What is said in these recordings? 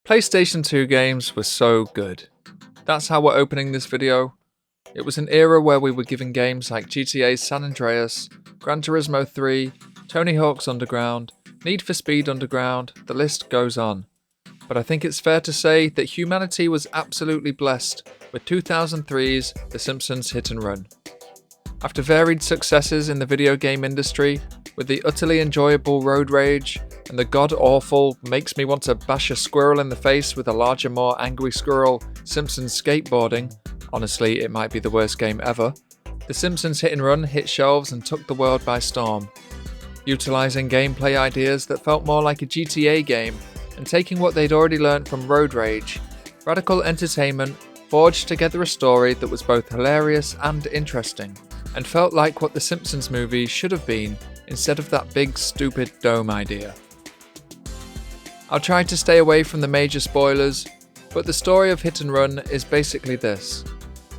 PlayStation 2 games were so good. That's how we're opening this video. It was an era where we were given games like GTA San Andreas, Gran Turismo 3, Tony Hawk's Underground, Need for Speed Underground, the list goes on. But I think it's fair to say that humanity was absolutely blessed with 2003's The Simpsons hit and run. After varied successes in the video game industry, with the utterly enjoyable Road Rage and the god-awful, makes me want to bash a squirrel in the face with a larger, more angry squirrel, Simpsons skateboarding, honestly it might be the worst game ever, The Simpsons hit and run hit shelves and took the world by storm. Utilising gameplay ideas that felt more like a GTA game, and taking what they'd already learnt from Road Rage, Radical Entertainment forged together a story that was both hilarious and interesting, and felt like what the Simpsons movie should have been instead of that big stupid dome idea. I'll try to stay away from the major spoilers, but the story of Hit and Run is basically this.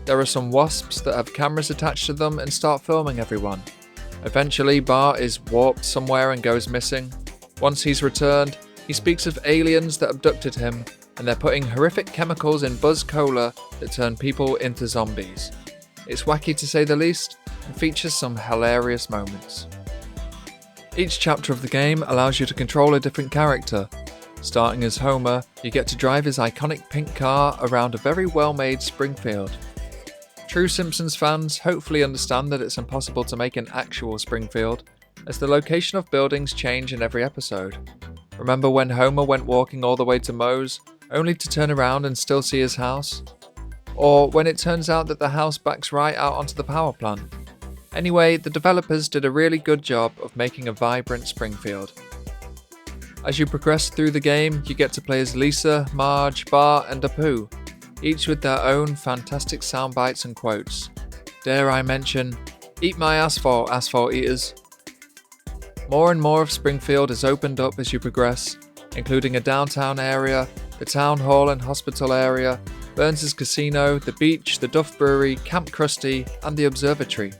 There are some wasps that have cameras attached to them and start filming everyone. Eventually Bart is warped somewhere and goes missing. Once he's returned, he speaks of aliens that abducted him, and they're putting horrific chemicals in Buzz Cola that turn people into zombies. It's wacky to say the least, and features some hilarious moments. Each chapter of the game allows you to control a different character. Starting as Homer, you get to drive his iconic pink car around a very well-made Springfield. True Simpsons fans hopefully understand that it's impossible to make an actual Springfield, as the location of buildings change in every episode. Remember when Homer went walking all the way to Moe's, only to turn around and still see his house? Or when it turns out that the house backs right out onto the power plant? Anyway, the developers did a really good job of making a vibrant Springfield. As you progress through the game, you get to play as Lisa, Marge, Bart and Apu, each with their own fantastic sound bites and quotes. Dare I mention, eat my asphalt, asphalt eaters. More and more of Springfield is opened up as you progress, including a downtown area, the town hall and hospital area, Burns' casino, the beach, the Duff Brewery, Camp Krusty and the observatory.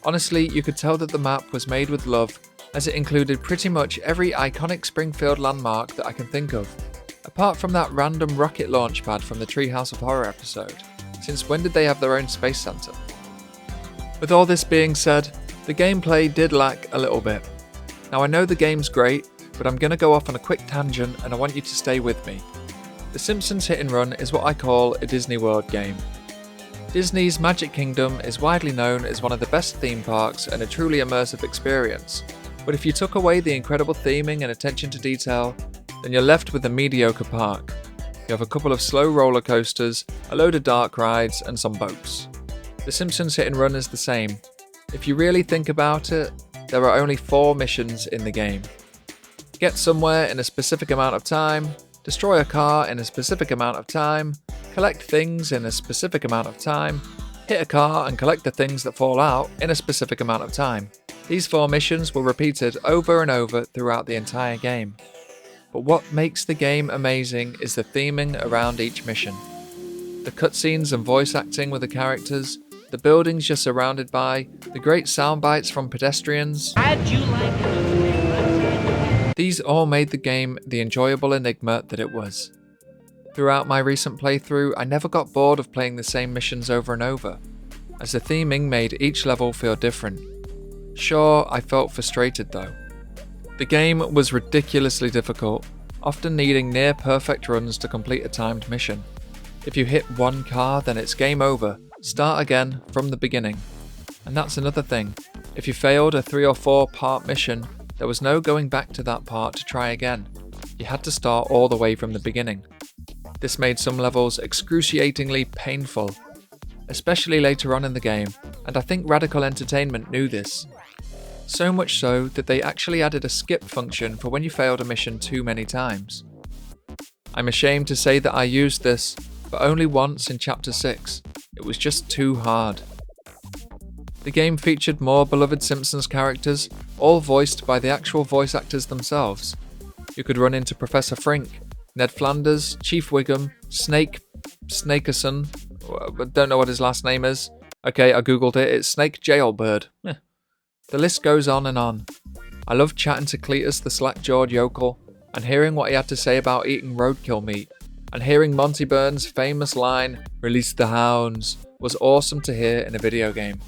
Honestly, you could tell that the map was made with love, as it included pretty much every iconic Springfield landmark that I can think of, apart from that random rocket launch pad from the Treehouse of Horror episode, since when did they have their own space center? With all this being said, the gameplay did lack a little bit. Now I know the game's great, but I'm going to go off on a quick tangent and I want you to stay with me. The Simpsons Hit and Run is what I call a Disney World game. Disney's Magic Kingdom is widely known as one of the best theme parks and a truly immersive experience, but if you took away the incredible theming and attention to detail, then you're left with a mediocre park. You have a couple of slow roller coasters, a load of dark rides and some boats. The Simpsons Hit and Run is the same. If you really think about it, there are only 4 missions in the game. Get somewhere in a specific amount of time, destroy a car in a specific amount of time, collect things in a specific amount of time, hit a car and collect the things that fall out in a specific amount of time. These 4 missions were repeated over and over throughout the entire game. But what makes the game amazing is the theming around each mission. The cutscenes and voice acting with the characters, the buildings you're surrounded by, the great sound bites from pedestrians. How'd you like it? These all made the game the enjoyable enigma that it was. Throughout my recent playthrough, I never got bored of playing the same missions over and over, as the theming made each level feel different. Sure, I felt frustrated though. The game was ridiculously difficult, often needing near perfect runs to complete a timed mission. If you hit one car, then it's game over, start again from the beginning. And that's another thing, if you failed a 3 or 4 part mission, there was no going back to that part to try again. You had to start all the way from the beginning. This made some levels excruciatingly painful, especially later on in the game, and I think Radical Entertainment knew this. So much so that they actually added a skip function for when you failed a mission too many times. I'm ashamed to say that I used this, but only once in Chapter 6. It was just too hard. The game featured more beloved Simpsons characters, all voiced by the actual voice actors themselves. You could run into Professor Frink, Ned Flanders, Chief Wiggum, Snakerson, I don't know what his last name is. Okay, I googled it, it's Snake Jailbird. The list goes on and on. I love chatting to Cletus the slack-jawed yokel, and hearing what he had to say about eating roadkill meat, and hearing Monty Burns' famous line, "Release the hounds," was awesome to hear in a video game.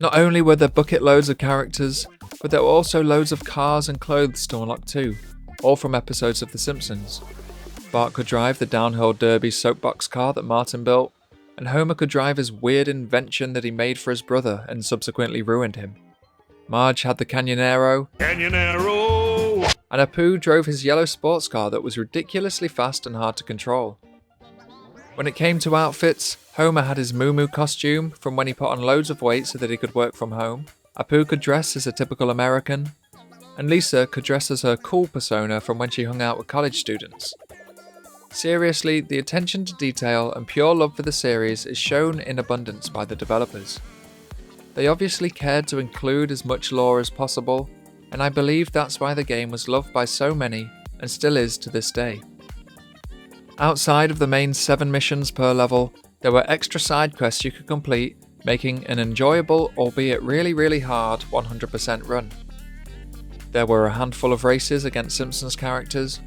Not only were there bucket loads of characters, but there were also loads of cars and clothes to unlock too, all from episodes of The Simpsons. Bart could drive the downhill derby soapbox car that Martin built, and Homer could drive his weird invention that he made for his brother and subsequently ruined him. Marge had the Canyonero, and Apu drove his yellow sports car that was ridiculously fast and hard to control. When it came to outfits, Homer had his Moo costume from when he put on loads of weight so that he could work from home, Apu could dress as a typical American, and Lisa could dress as her cool persona from when she hung out with college students. Seriously, the attention to detail and pure love for the series is shown in abundance by the developers. They obviously cared to include as much lore as possible, and I believe that's why the game was loved by so many and still is to this day. Outside of the main 7 missions per level, there were extra side quests you could complete, making an enjoyable, albeit really hard, 100% run. There were a handful of races against Simpsons characters,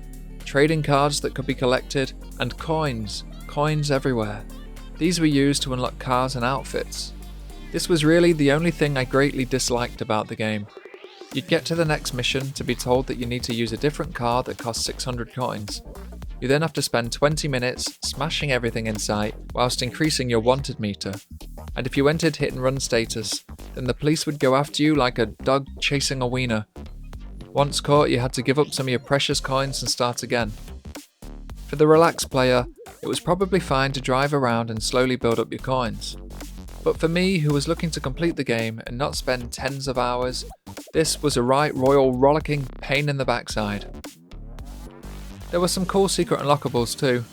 trading cards that could be collected, and coins everywhere. These were used to unlock cars and outfits. This was really the only thing I greatly disliked about the game. You'd get to the next mission to be told that you need to use a different car that costs 600 coins. You then have to spend 20 minutes smashing everything in sight whilst increasing your wanted meter. And if you entered hit and run status, then the police would go after you like a dog chasing a wiener. Once caught, you had to give up some of your precious coins and start again. For the relaxed player, it was probably fine to drive around and slowly build up your coins. But for me, who was looking to complete the game and not spend tens of hours, this was a right royal rollicking pain in the backside. There were some cool secret unlockables too.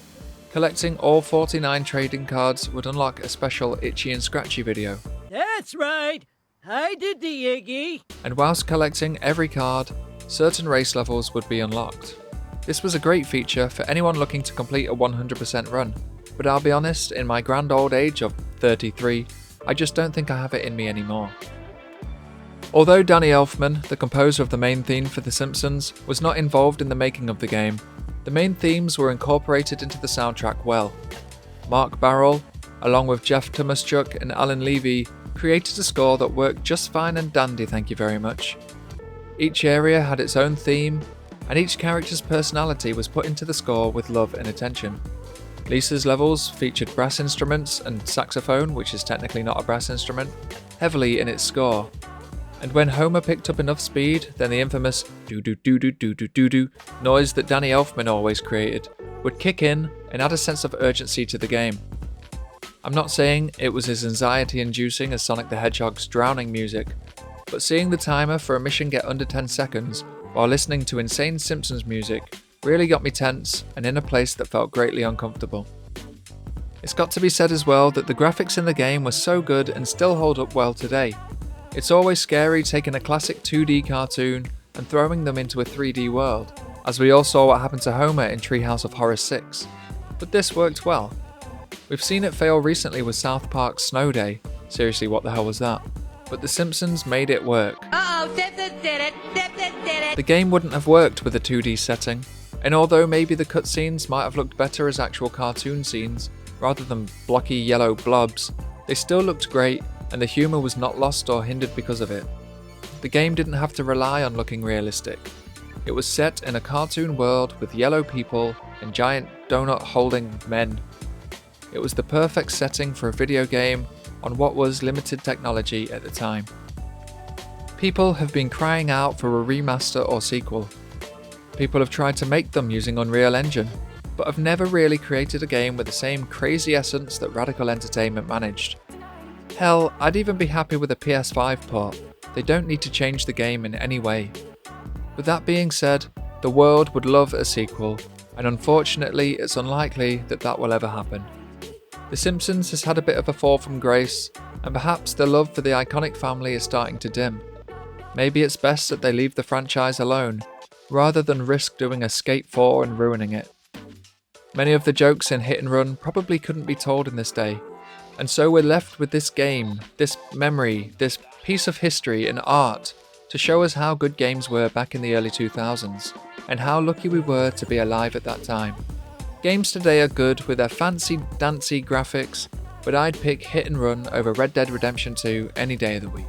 Collecting all 49 trading cards would unlock a special Itchy and Scratchy video. That's right. I did the Iggy. And whilst collecting every card, certain race levels would be unlocked. This was a great feature for anyone looking to complete a 100% run, but I'll be honest, in my grand old age of 33, I just don't think I have it in me anymore. Although Danny Elfman, the composer of the main theme for The Simpsons, was not involved in the making of the game, the main themes were incorporated into the soundtrack well. Mark Barrell, along with Jeff Tomaschuk and Alan Levy, created a score that worked just fine and dandy, thank you very much. Each area had its own theme, and each character's personality was put into the score with love and attention. Lisa's levels featured brass instruments and saxophone, which is technically not a brass instrument, heavily in its score. And when Homer picked up enough speed, then the infamous do-do-do-do-do-do-do noise that Danny Elfman always created would kick in and add a sense of urgency to the game. I'm not saying it was as anxiety-inducing as Sonic the Hedgehog's drowning music, but seeing the timer for a mission get under 10 seconds while listening to insane Simpsons music really got me tense and in a place that felt greatly uncomfortable. It's got to be said as well that the graphics in the game were so good and still hold up well today. It's always scary taking a classic 2D cartoon and throwing them into a 3D world, as we all saw what happened to Homer in Treehouse of Horror 6. But this worked well. We've seen it fail recently with South Park's Snow Day. Seriously, what the hell was that? But The Simpsons made it work. Simpsons did it. Simpsons did it. The game wouldn't have worked with a 2D setting, and although maybe the cutscenes might have looked better as actual cartoon scenes, rather than blocky yellow blobs, they still looked great, and the humour was not lost or hindered because of it. The game didn't have to rely on looking realistic. It was set in a cartoon world with yellow people and giant donut-holding men. It was the perfect setting for a video game on what was limited technology at the time. People have been crying out for a remaster or sequel. People have tried to make them using Unreal Engine, but have never really created a game with the same crazy essence that Radical Entertainment managed. Hell, I'd even be happy with a PS5 port. They don't need to change the game in any way. With that being said, the world would love a sequel, and unfortunately it's unlikely that that will ever happen. The Simpsons has had a bit of a fall from grace, and perhaps their love for the iconic family is starting to dim. Maybe it's best that they leave the franchise alone, rather than risk doing a Skate 4 and ruining it. Many of the jokes in Hit and Run probably couldn't be told in this day, and so we're left with this game, this memory, this piece of history and art to show us how good games were back in the early 2000s, and how lucky we were to be alive at that time. Games today are good with their fancy, dancy graphics, but I'd pick Hit and Run over Red Dead Redemption 2 any day of the week.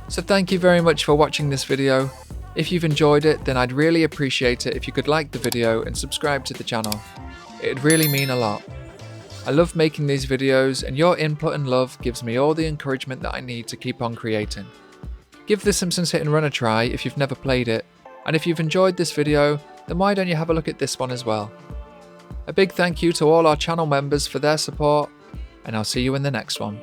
So thank you very much for watching this video. If you've enjoyed it, then I'd really appreciate it if you could like the video and subscribe to the channel. It'd really mean a lot. I love making these videos, and your input and love gives me all the encouragement that I need to keep on creating. Give The Simpsons Hit and Run a try if you've never played it, and if you've enjoyed this video, then why don't you have a look at this one as well. A big thank you to all our channel members for their support, and I'll see you in the next one.